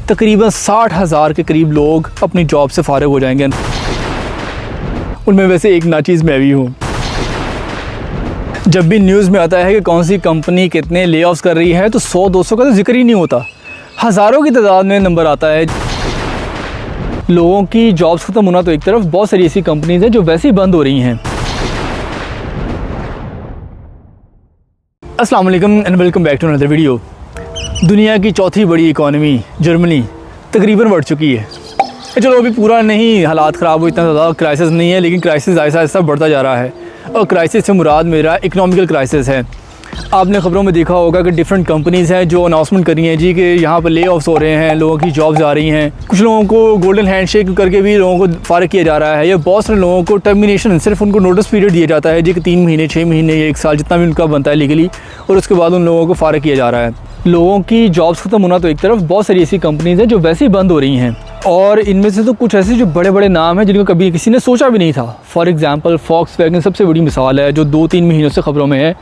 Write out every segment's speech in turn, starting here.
तकरीबन 60,000 के करीब लोग अपनी जॉब से फारिग हो जाएंगे। उनमें वैसे एक नाचीज़ मैं भी हूँ। जब भी न्यूज़ में आता है कि कौन सी कंपनी कितने ले ऑफ्स कर रही है तो 100-200 का तो जिक्र ही नहीं होता, हज़ारों की तादाद में नंबर आता है। लोगों की जॉब्स ख़त्म होना तो एक तरफ, बहुत सारी ऐसी कंपनीज़ हैं जो वैसे ही बंद हो रही हैं। अस्सलाम वालेकुम and welcome back to another video. दुनिया की चौथी बड़ी इकॉनमी जर्मनी तकरीबन बढ़ चुकी है। चलो अभी पूरा नहीं, हालात ख़राब हो, इतना ज़्यादा क्राइसिस नहीं है, लेकिन क्राइसिस ऐसा ऐसा बढ़ता जा रहा है। और क्राइसिस से मुराद मेरा इकनॉमिकल क्राइसिस है। आपने ख़बरों में देखा होगा कि डिफरेंट कंपनीज़ हैं जो अनाउंसमेंट कर रही हैं जी कि यहाँ पर ले ऑफ्स हो रहे हैं, लोगों की जॉब्स जा रही हैं। कुछ लोगों को गोल्डन हैंडशेक करके भी लोगों को फारिग किया जा रहा है, या बहुत सारे लोगों को टर्मिनेशन, सिर्फ उनको नोटिस पीरियड दिया जाता है जी कि 3 महीने 6 महीने या 1 साल जितना भी उनका बनता है लीगली, और उसके बाद उन लोगों को फारिग किया जा रहा है। लोगों की जॉब्स ख़त्म होना तो एक तरफ, बहुत सारी ऐसी कंपनीज़ हैं जो वैसे ही बंद हो रही हैं, और इनमें से तो कुछ ऐसे जो बड़े बड़े नाम हैं जिनको कभी किसी ने सोचा भी नहीं था। फॉर एग्ज़ाम्पल वॉक्सवैगन सबसे बड़ी मिसाल है जो 2-3 महीनों से ख़बरों में है।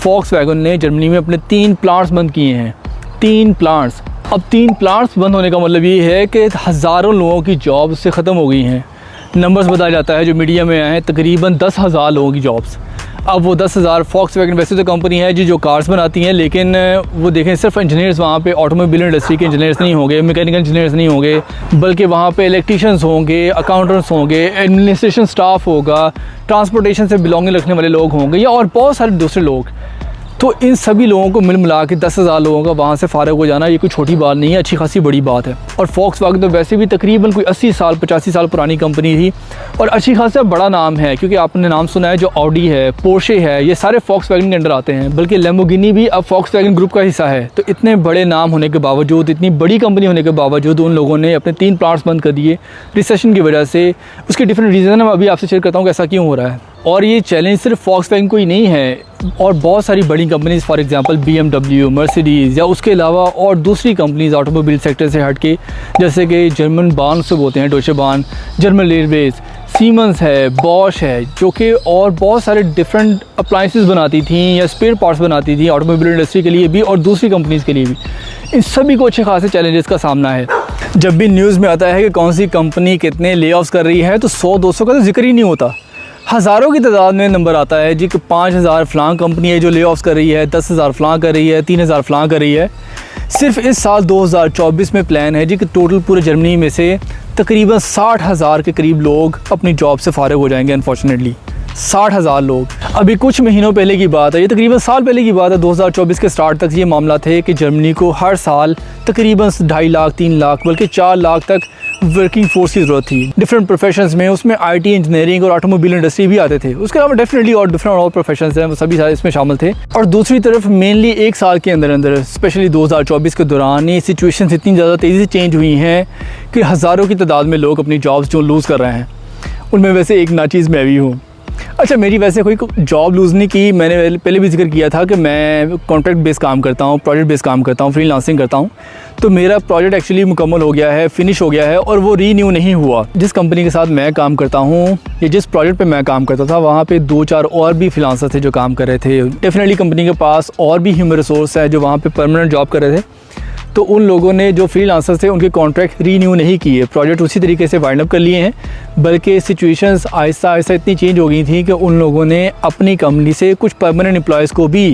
वॉक्सवैगन ने जर्मनी में अपने 3 प्लांट्स बंद किए हैं। 3 प्लांट्स। अब 3 प्लांट्स बंद होने का मतलब ये है कि हज़ारों लोगों की जॉब उससे ख़त्म हो गई हैं। नंबर्स बताया जाता है जो मीडिया में आए हैं, तकरीबन 10,000 लोगों की जॉब्स। अब वो 10,000, वॉक्सवैगन वैसे तो कंपनी है जो कार्स बनाती हैं, लेकिन वो देखें सिर्फ इंजीनियर्स वहाँ पे ऑटोमोबाइल इंडस्ट्री के इंजीनियर्स नहीं होंगे, मैकेनिकल इंजीनियर्स नहीं होंगे, बल्कि वहाँ पे इलेक्ट्रीशियंस होंगे, अकाउंटेंट्स होंगे, एडमिनिस्ट्रेशन स्टाफ होगा, ट्रांसपोर्टेशन से बिलोंगिंग रखने वाले लोग होंगे, या और बहुत सारे दूसरे लोग। तो इन सभी लोगों को मिल मिला के 10,000 लोगों का वहाँ से फारिग हो जाना ये कोई छोटी बात नहीं है, अच्छी खासी बड़ी बात है। और वॉक्सवैगन तो वैसे भी तकरीबन कोई 80 साल 85 साल पुरानी कंपनी थी, और अच्छी खासा बड़ा नाम है, क्योंकि आपने नाम सुना है जो ऑडी है, पोर्शे है, ये सारे वॉक्सवैगन के अंडर आते हैं, बल्कि लैम्बोर्गिनी भी अब वॉक्सवैगन ग्रुप का हिस्सा है। तो इतने बड़े नाम होने के बावजूद, इतनी बड़ी कंपनी होने के बावजूद उन लोगों ने अपने 3 प्लांट्स बंद कर दिए रिसेशन की वजह से। उसके डिफरेंट रीज़न मैं अभी आपसे शेयर करता हूँ कि ऐसा क्यों हो रहा है। और ये चैलेंज सिर्फ वॉक्सवैगन को ही नहीं है, और बहुत सारी बड़ी companies, for example BMW, Mercedes, या उसके अलावा और दूसरी कंपनीज़ ऑटोमोबाइल सेक्टर से हट के, जैसे कि जर्मन बार्न से बोलते हैं, डोइचे बार्न, जर्मन एयरवेज, सीमेंस है, बॉश है, जो कि और बहुत सारे डिफरेंट अप्लाइंसेस बनाती थी या स्पेयर पार्ट्स बनाती थी ऑटोमोबाइल इंडस्ट्री के लिए भी और दूसरी कंपनीज़ के लिए भी। इन सभी को अच्छे खासे चैलेंजेस का सामना है। जब भी न्यूज़ में आता है कि कौन सी कंपनी कितने ले ऑफ्स कर रही है तो 100-200 का तो जिक्र ही नहीं होता, हज़ारों की तादाद में नंबर आता है जी कि 5,000 फ़लाँ कंपनी है जो ले ऑफ्स कर रही है, 10,000 फ़लाँ कर रही है, 3,000 फ़लाँ कर रही है। सिर्फ इस साल 2024 में प्लान है जी कि टोटल पूरे जर्मनी में से तकरीबन 60,000 के करीब लोग अपनी जॉब से फारिग हो जाएंगे। अनफॉर्चुनेटली 60,000 लोग। अभी कुछ महीनों पहले की बात है, ये तकरीबन साल पहले की बात है, 2024 के स्टार्ट तक ये मामला थे कि जर्मनी को हर साल तकरीबन 2.5 लाख 3 लाख बल्कि 4 लाख तक वर्किंग फोर्स की ज़रूरत थी डिफरेंट प्रोफेशंस में। उसमें IT, इंजीनियरिंग और ऑटोमोबाइल इंडस्ट्री भी आते थे। उसके अलावा डेफिनेटली और डिफरेंट और प्रोफेशंस हैं, वो सभी सारे इसमें शामिल थे। और दूसरी तरफ मेनली 1 साल के अंदर अंदर, स्पेशली 2024 के दौरान, ये सिचुएशन इतनी ज़्यादा तेज़ी से चेंज हुई हैं कि हज़ारों की तादाद में लोग अपनी जॉब्स जो लूज़ कर रहे हैं। उनमें वैसे एक नाचीज़ मैं भी हूँ। अच्छा, मेरी वैसे कोई जॉब लूज़ नहीं की। मैंने पहले भी जिक्र किया था कि मैं कॉन्ट्रैक्ट बेस काम करता हूँ, प्रोजेक्ट बेस काम करता हूँ, फ्रीलांसिंग करता हूँ। तो मेरा प्रोजेक्ट एक्चुअली मुकम्मल हो गया है, फिनिश हो गया है, और वो रीन्यू नहीं हुआ। जिस कंपनी के साथ मैं काम करता हूँ या जिस प्रोजेक्ट पे मैं काम करता था, वहाँ पे 2-4 और भी फ्रीलांसर थे जो काम कर रहे थे। डेफिनेटली कंपनी के पास और भी ह्यूमन रिसोर्स है जो वहाँ पर परमानेंट जॉब कर रहे थे। तो उन लोगों ने, जो फ्रीलांसर्स थे, उनके कॉन्ट्रैक्ट रीन्यू नहीं किए, प्रोजेक्ट उसी तरीके से वाइंड अप कर लिए हैं। बल्कि सिचुएशंस आहिस्ता आहिस्ता इतनी चेंज हो गई थी कि उन लोगों ने अपनी कंपनी से कुछ परमानेंट एम्प्लॉयज़ को भी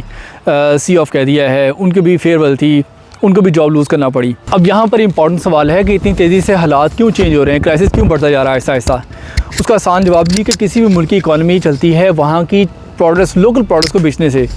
सी ऑफ कह दिया है, उनकी भी फेयरवेल थी, उनको भी जॉब लूज़ करना पड़ी। अब यहाँ पर इंपॉर्टेंट सवाल है कि इतनी तेज़ी से हालात क्यों चेंज हो रहे हैं, क्राइसिस क्यों बढ़ता जा रहा है आहिस्ता आहिस्ता। उसका आसान जवाब ये कि किसी भी मुल्क की इकॉनमी चलती है वहाँ की प्रोडक्ट्स, लोकल प्रोडक्ट्स को बेचने से,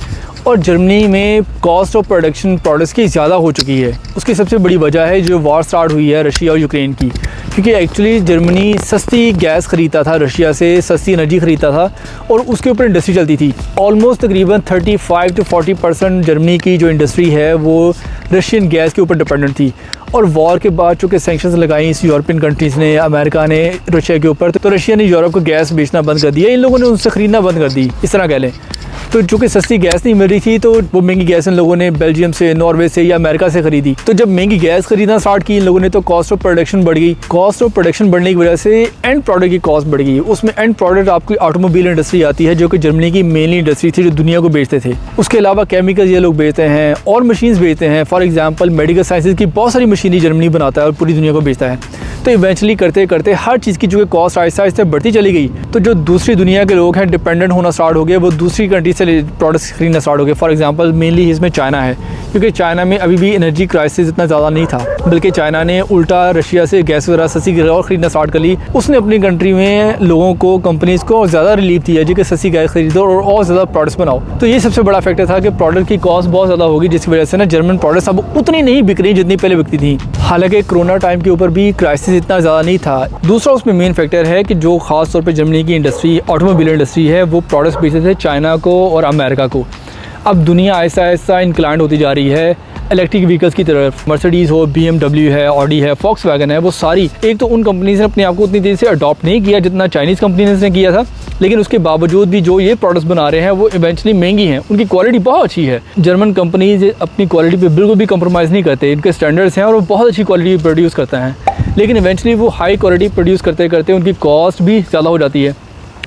और जर्मनी में कॉस्ट ऑफ प्रोडक्शन प्रोडक्ट्स की ज़्यादा हो चुकी है। उसकी सबसे बड़ी वजह है जो वॉर स्टार्ट हुई है रशिया और यूक्रेन की, क्योंकि एक्चुअली जर्मनी सस्ती गैस ख़रीदता था, रशिया से सस्ती एनर्जी ख़रीदता था, और उसके ऊपर इंडस्ट्री चलती थी। ऑलमोस्ट तकरीबन 35 to 40% जर्मनी की जो इंडस्ट्री है वो रशियन गैस के ऊपर डिपेंडेंट थी। और वॉर के बाद चूँकि सैंक्शंस लगाई इस यूरोपियन कंट्रीज़ ने, अमेरिका ने रशिया के ऊपर, तो रशिया ने यूरोप को गैस बेचना बंद कर दिया, इन लोगों ने उनसे ख़रीदना बंद कर दी, इस तरह कह लें। तो चूँकि सस्ती गैस नहीं मिल रही थी तो वो महंगी गैस इन लोगों ने बेल्जियम से, नॉर्वे से या अमेरिका से खरीदी। तो जब महंगी गैस खरीदना स्टार्ट की इन लोगों ने तो कॉस्ट ऑफ प्रोडक्शन बढ़ गई। कॉस्ट ऑफ प्रोडक्शन बढ़ने की वजह से एंड प्रोडक्ट की कॉस्ट बढ़ गई। उसमें एंड प्रोडक्ट आपकी ऑटोमोबाइल इंडस्ट्री आती है जो कि जर्मनी की मेनली इंडस्ट्री थी जो दुनिया को बेचते थे। उसके अलावा केमिकल ये लोग बेचते हैं और मशीन्स बेचते हैं। फॉर एग्जांपल मेडिकल साइंसेज की बहुत सारी मशीनरी जर्मनी बनाता है और पूरी दुनिया को बेचता है। तो इवेंचुअली करते करते हर चीज़ की जो कॉस्ट आहिस्ता आहिस्ता बढ़ती चली गई। तो जो दूसरी दुनिया के लोग हैं डिपेंडेंट होना स्टार्ट हो गए, वो दूसरी कंट्री से प्रोडक्ट्स खरीदना स्टार्ट हो गए। फॉर एग्जांपल मेनली इसमें चाइना है, क्योंकि चाइना में अभी भी एनर्जी क्राइसिस इतना ज़्यादा नहीं था, बल्कि चाइना ने उल्टा रशिया से गैस वगैरह सस्ती और ख़रीदना स्टार्ट कर ली। उसने अपनी कंट्री में लोगों को, कंपनीज़ को ज़्यादा रिलीफ दिया जी कि सस्ती गैस खरीदो और ज़्यादा प्रोडक्ट्स बनाओ। तो ये सबसे बड़ा फैक्टर था कि प्रोडक्ट की कॉस्ट बहुत ज़्यादा होगी, जिसकी वजह से ना जर्मन प्रोडक्ट्स अब उतनी नहीं बिक रही जितनी पहले बिकती थी। हालांकि कोरोना टाइम के ऊपर भी क्राइसिस इतना ज़्यादा नहीं था। दूसरा उसमें मेन फैक्टर है कि जो ख़ास तौर पे जर्मनी की इंडस्ट्री, ऑटोमोबाइल इंडस्ट्री है, वो प्रोडक्ट्स बेचते थे चाइना को और अमेरिका को। अब दुनिया ऐसा ऐसा इंक्लाइंड होती जा रही है इलेक्ट्रिक व्हीकल्स की तरफ। मर्सिडीज़ हो, BMW है, ऑडी है, फॉक्सवैगन है, वो सारी, एक तो उन कंपनीज ने अपने आप को उतनी देर से अडॉप्ट नहीं किया जितना चाइनीज़ कंपनीज ने किया था, लेकिन उसके बावजूद भी जो ये प्रोडक्ट्स बना रहे हैं वो इवेंचुअली महंगी हैं। उनकी क्वालिटी बहुत अच्छी है। जर्मन कंपनीज अपनी क्वालिटी पे बिल्कुल भी कंप्रोमाइज़ नहीं करते। इनके स्टैंडर्ड्स हैं और वो बहुत अच्छी क्वालिटी प्रोड्यूस करते हैं, लेकिन इवेंचुअली वो हाई क्वालिटी प्रोड्यूस करते करते उनकी कॉस्ट भी ज़्यादा हो जाती है।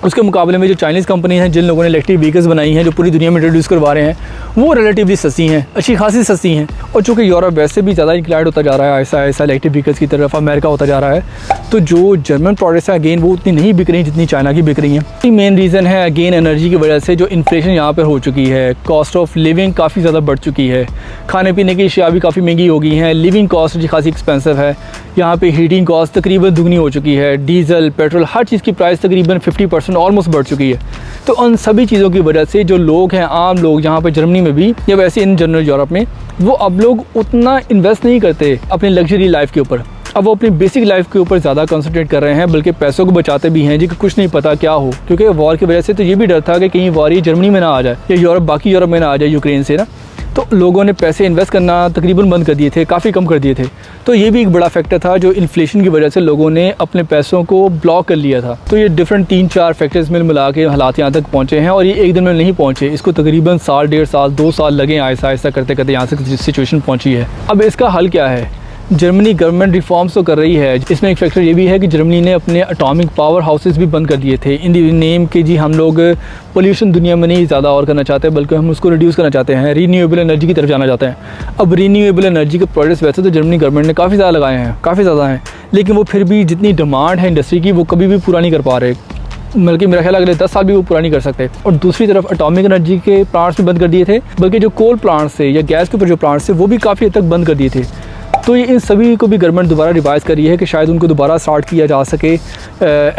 उसके मुकाबले में जो चाइनीज़ कंपनी हैं, जिन लोगों ने इलेक्ट्रिक व्हीकल्स बनाई हैं, जो पूरी दुनिया में इंट्रोड्यूस करवा रहे हैं, वो रिलेटिवली सस्ती हैं, अच्छी खासी सस्ती हैं। और चूँकि यूरोप वैसे भी ज़्यादा इंक्लाइंड होता जा रहा है ऐसा ऐसा इलेक्ट्रिक व्हीकल्स की तरफ, अमेरिका होता जा रहा है, तो जो जर्मन प्रोडक्ट्स हैं अगेन वो उतनी नहीं बिक रही जितनी चाइना की बिक रही हैं। मेन रीज़न है अगेन एनर्जी की वजह से जो इन्फ्लेशन यहाँ पर हो चुकी है। कॉस्ट ऑफ लिविंग काफ़ी ज़्यादा बढ़ चुकी है। खाने पीने की अशिया भी काफ़ी महंगी हो गई हैं। लिविंग कॉस्ट अच्छी खासी एक्सपेंसिव है। यहाँ पे हीटिंग कॉस्ट तकरीबन दुगनी हो चुकी है। डीजल, पेट्रोल, हर चीज़ की प्राइस तकरीबन 50% ऑलमोस्ट बढ़ चुकी है। तो उन सभी चीज़ों की वजह से जो लोग हैं, आम लोग यहाँ पे जर्मनी में भी या वैसे इन जनरल यूरोप में, वो अब लोग उतना इन्वेस्ट नहीं करते अपनी लग्जरी लाइफ के ऊपर। अब वो अपनी बेसिक लाइफ के ऊपर ज़्यादा कंसंट्रेट कर रहे हैं, बल्कि पैसों को बचाते भी हैं जी कि कुछ नहीं पता क्या हो। क्योंकि वॉर की वजह से तो ये भी डर था कि कहीं वॉर ही जर्मनी में ना आ जाए या यूरोप, बाकी यूरोप में ना आ जाए यूक्रेन से ना। तो लोगों ने पैसे इन्वेस्ट करना तकरीबन बंद कर दिए थे, काफ़ी कम कर दिए थे। तो ये भी एक बड़ा फैक्टर था जो इन्फ्लेशन की वजह से लोगों ने अपने पैसों को ब्लॉक कर लिया था। तो ये डिफरेंट 3-4 फैक्टर्स में मिला के हालात यहाँ तक पहुँचे हैं, और ये एक दिन में नहीं पहुँचे। इसको तकरीबन साल, 1.5 साल, 2 साल लगे आहिस्ता आहिस्ता करते करते यहाँ से सिचुएशन पहुँची है। अब इसका हल क्या है? जर्मनी गवर्नमेंट रिफॉर्म्स तो कर रही है। इसमें एक फैक्टर ये भी है कि जर्मनी ने अपने एटॉमिक पावर हाउसेस भी बंद कर दिए थे इन दी नेम के जी हम लोग पोल्यूशन दुनिया में नहीं ज़्यादा और करना चाहते, बल्कि हम उसको रिड्यूस करना चाहते हैं, रीन्यूएबल एनर्जी की तरफ जाना चाहते हैं। अब रीन्यूएबल एनर्जी के प्रोजेक्ट्स वैसे तो जर्मनी गवर्नमेंट ने काफ़ी ज़्यादा लगाए हैं, काफ़ी ज़्यादा हैं, लेकिन वो फिर भी जितनी डिमांड है इंडस्ट्री की वो कभी भी पूरा नहीं कर पा रहे, बल्कि मेरा ख्याल अगले 10 साल भी वो पूरा नहीं कर सकते। और दूसरी तरफ एटॉमिक एनर्जी के प्लांट्स भी बंद कर दिए थे, बल्कि जो कोल प्लांट्स थे या गैस के ऊपर जो प्लांट्स थे वो भी काफ़ी हद तक बंद कर दिए थे। तो ये इन सभी को भी गवर्नमेंट दोबारा रिवाइज़ कर रही है कि शायद उनको दोबारा स्टार्ट किया जा सके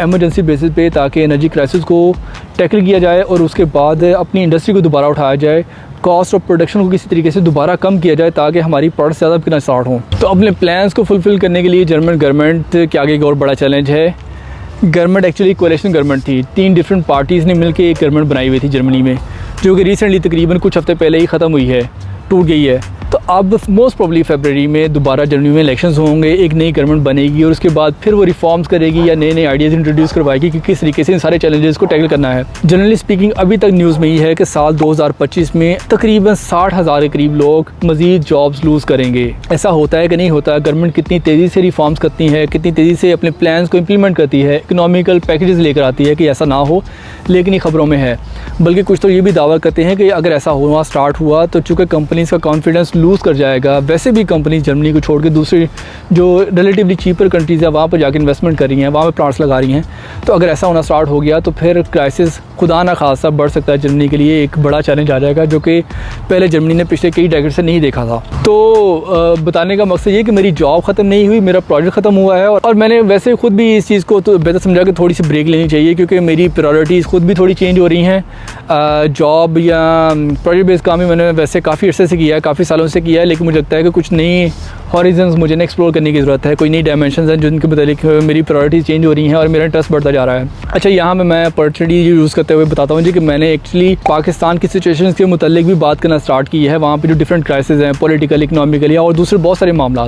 एमरजेंसी बेसिस पे, ताकि एनर्जी क्राइसिस को टैकल किया जाए और उसके बाद अपनी इंडस्ट्री को दोबारा उठाया जाए, कॉस्ट ऑफ प्रोडक्शन को किसी तरीके से दोबारा कम किया जाए ताकि हमारी प्रोडक्ट्स ज़्यादा बिकना स्टार्ट हों। तो अपने प्लान्स को फुलफ़िल करने के लिए जर्मन गवर्नमेंट के आगे एक और बड़ा चैलेंज है। गवर्नमेंट एक्चुअली कोalition गवर्नमेंट थी, 3 डिफरेंट पार्टीज़ ने मिलकर एक गवर्नमेंट बनाई हुई थी जर्मनी में, जो कि रिसेंटली तकरीबन कुछ हफ्ते पहले ही ख़त्म हुई है, टूट गई है। तो अब मोस्ट प्रोबेबली फरवरी में दोबारा जर्मनी में इलेक्शंस होंगे, एक नई गवर्नमेंट बनेगी और उसके बाद फिर वो रिफॉर्म्स करेगी या नए नए आइडियाज़ इंट्रोड्यूस करवाएगी कि किस तरीके से इन सारे चैलेंजेस को टैकल करना है। जनरली स्पीकिंग अभी तक न्यूज़ में ये है कि साल 2025 में तकरीबन 60,000 के करीब लोग मज़ीद जॉब्स लूज़ करेंगे। ऐसा होता है कि नहीं होता? गवर्नमेंट कितनी तेज़ी से रिफॉर्म्स करती है, कितनी तेज़ी से अपने प्लान्स को इम्प्लीमेंट करती है, इकोनॉमिकल पैकेजेस लेकर आती है कि ऐसा ना हो, लेकिन ये खबरों में है। बल्कि कुछ तो ये भी दावा करते हैं कि अगर ऐसा हुआ स्टार्ट हुआ तो चूँकि कंपनीज़ का कॉन्फिडेंस लूज़ कर जाएगा। वैसे भी कंपनी जर्मनी को छोड़ के दूसरी जो रिलेटिवली चीपर कंट्रीज़ है वहाँ पर जाकर इन्वेस्टमेंट कर रही हैं, वहाँ पर प्लांट्स लगा रही हैं। तो अगर ऐसा होना स्टार्ट हो गया तो फिर क्राइसिस खुदा ना खासा बढ़ सकता है। जर्मनी के लिए एक बड़ा चैलेंज आ जाएगा जो कि पहले जर्मनी ने पिछले कई डेकेड से नहीं देखा था। तो बताने का मकसद ये कि मेरी जॉब ख़त्म नहीं हुई, मेरा प्रोजेक्ट ख़त्म हुआ है, और मैंने वैसे खुद भी इस चीज़ को तो बेहतर समझा कि थोड़ी सी ब्रेक लेनी चाहिए, क्योंकि मेरी प्रायोरिटीज़ खुद भी थोड़ी चेंज हो रही हैं। जॉब या प्रोजेक्ट बेस्ड काम ही मैंने वैसे काफ़ी अर्से से किया है, काफ़ी सालों सालों से किया है, लेकिन मुझे लगता है कि कुछ नई हॉरिजन्स मुझे ना एक्सप्लोर करने की ज़रूरत है। कोई नई डायमेंशंस हैं जिनके मुतालिक मेरी प्रायोरिटीज़ चेंज हो रही हैं और मेरा इंटरेस्ट बढ़ता जा रहा है। अच्छा, यहाँ पे मैं अपॉर्चुनिटी यूज़ करते हुए बताता हूँ जी कि मैंने एक्चुअली पाकिस्तान की सिचुएशंस के मुतालिक भी बात करना स्टार्ट की है। वहाँ पे जो डिफरेंट क्राइसिस हैं, पॉलिटिकल, इकनॉमिकली और दूसरे बहुत सारे मामला,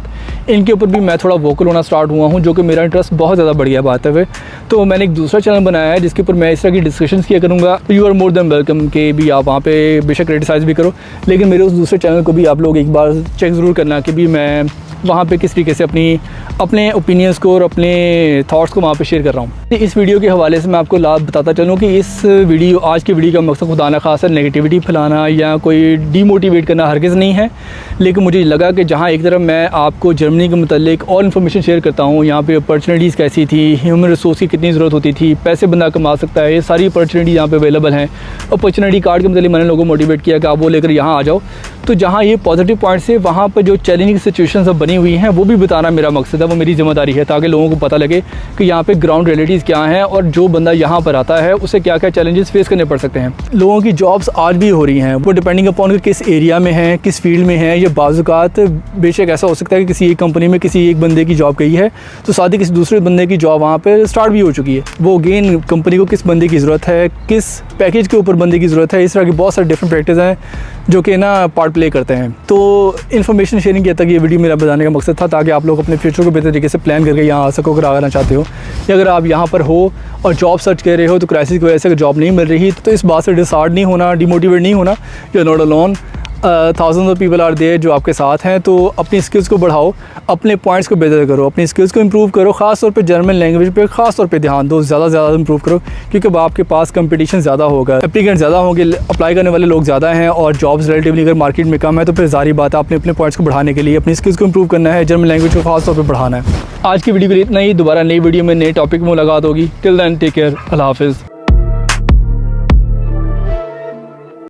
इनके ऊपर भी मैं थोड़ा वोकल होना स्टार्ट हुआ हूँ, जो कि मेरा इंटरेस्ट बहुत ज़्यादा बढ़ गया बात है। तो मैंने एक दूसरा चैनल बनाया है जिसके ऊपर मैं इस तरह की डिस्कशंस किया करूँगा। You are more than welcome के भी आप वहाँ पे बेशक क्रिटिसाइज़ भी करो, लेकिन मेरे उस दूसरे चैनल को भी आप लोग एक बार चेक ज़रूर करना कि भी मैं वहाँ पे किस तरीके से अपने ओपिनियंस को और अपने थॉट्स को वहाँ पे शेयर कर रहा हूँ। इस वीडियो के हवाले से मैं आपको बताता चलूँ कि आज की वीडियो का मकसद खुदा न खासा नेगेटिविटी फैलाना या कोई डीमोटिवेट करना हरगिज़ नहीं है, लेकिन मुझे लगा कि जहाँ एक तरफ मैं आपको जर्मनी के मुतालिक और इन्फॉर्मेशन शेयर करता हूँ, यहाँ पे अपॉर्चुनिटीज़ कैसी थी, ह्यूमन रिसोर्स की कितनी ज़रूरत होती थी, पैसे बंदा कमा सकता है, ये सारी अपॉर्चुनिटी यहाँ पे अवेलेबल हैं। अपॉर्चुनिटी कार्ड के मुतालिक मैंने लोगों को मोटिवेट किया कि आप वो लेकर यहाँ आ जाओ। तो जहाँ ये पॉजिटिव पॉइंट्स है, वहाँ पर जो चैलेंजिंग सिचुएशंस अब बनी हुई हैं वो भी बताना मेरा मकसद है, वो मेरी ज़िम्मेदारी है, ताकि लोगों को पता लगे कि यहाँ पे ग्राउंड रियलिटीज़ क्या हैं और जो बंदा यहाँ पर आता है उसे क्या क्या चैलेंजेस फेस करने पड़ सकते हैं। लोगों की जॉब्स आज भी हो रही हैं, वो डिपेंडिंग अपॉन किस एरिया में है, किस फील्ड में है। ये बाज़ात बेशक ऐसा हो सकता है कि किसी एक कंपनी में किसी एक बंदे की जॉब गई है तो साथ ही किसी दूसरे बंदे की जॉब वहाँ पर स्टार्ट भी हो चुकी है। वो अगेन कंपनी को किस बंदे की ज़रूरत है, किस पैकेज के ऊपर बंदे की ज़रूरत है, इस तरह की बहुत सारे डिफरेंट फैक्टर्स हैं जो कि ना पार्ट प्ले करते हैं। तो इन्फॉर्मेशन शेयरिंग के तक ये वीडियो मेरा बताने का मकसद था, ताकि आप लोग अपने फ्यूचर को बेहतर तरीके से प्लान करके यहाँ आ सको अगर आना चाहते हो, या अगर आप यहाँ पर हो और जॉब सर्च कर रहे हो तो क्राइसिस की वजह से जॉब नहीं मिल रही, तो इस बात से डिसहार्ट नहीं होना, डिमोटिवेट नहीं होना। You are not alone, thousands of people are there जो आपके साथ हैं। तो अपनी स्किल्स को बढ़ाओ, अपने पॉइंट्स को बेहतर करो, अपनी स्किल्स को इंप्रूव करो, ख़ास तौर पे जर्मन लैंग्वेज पे ख़ास तौर पे ध्यान दो, ज़्यादा से ज़्यादा इंप्रूव करो, क्योंकि अब आपके पास कंपटीशन ज़्यादा होगा, एप्लीकेंट ज़्यादा होंगे, अप्लाई करने वाले लोग ज़्यादा हैं और जॉब्स रिलेटिवली अगर मार्केट में कम है तो फिर ज़ाहिर बात है आपने अपने पॉइंट्स को बढ़ाने के लिए अपनी स्किल्स को इंप्रूव करना है, जर्मन लैंग्वेज को ख़ास तौर पर बढ़ाना है। आज की वीडियो के लिए इतना ही, दोबारा नई वीडियो में नए टॉपिक में मुलाकात होगी। टिल देन टेक केयर, अल्लाह हाफ़िज़।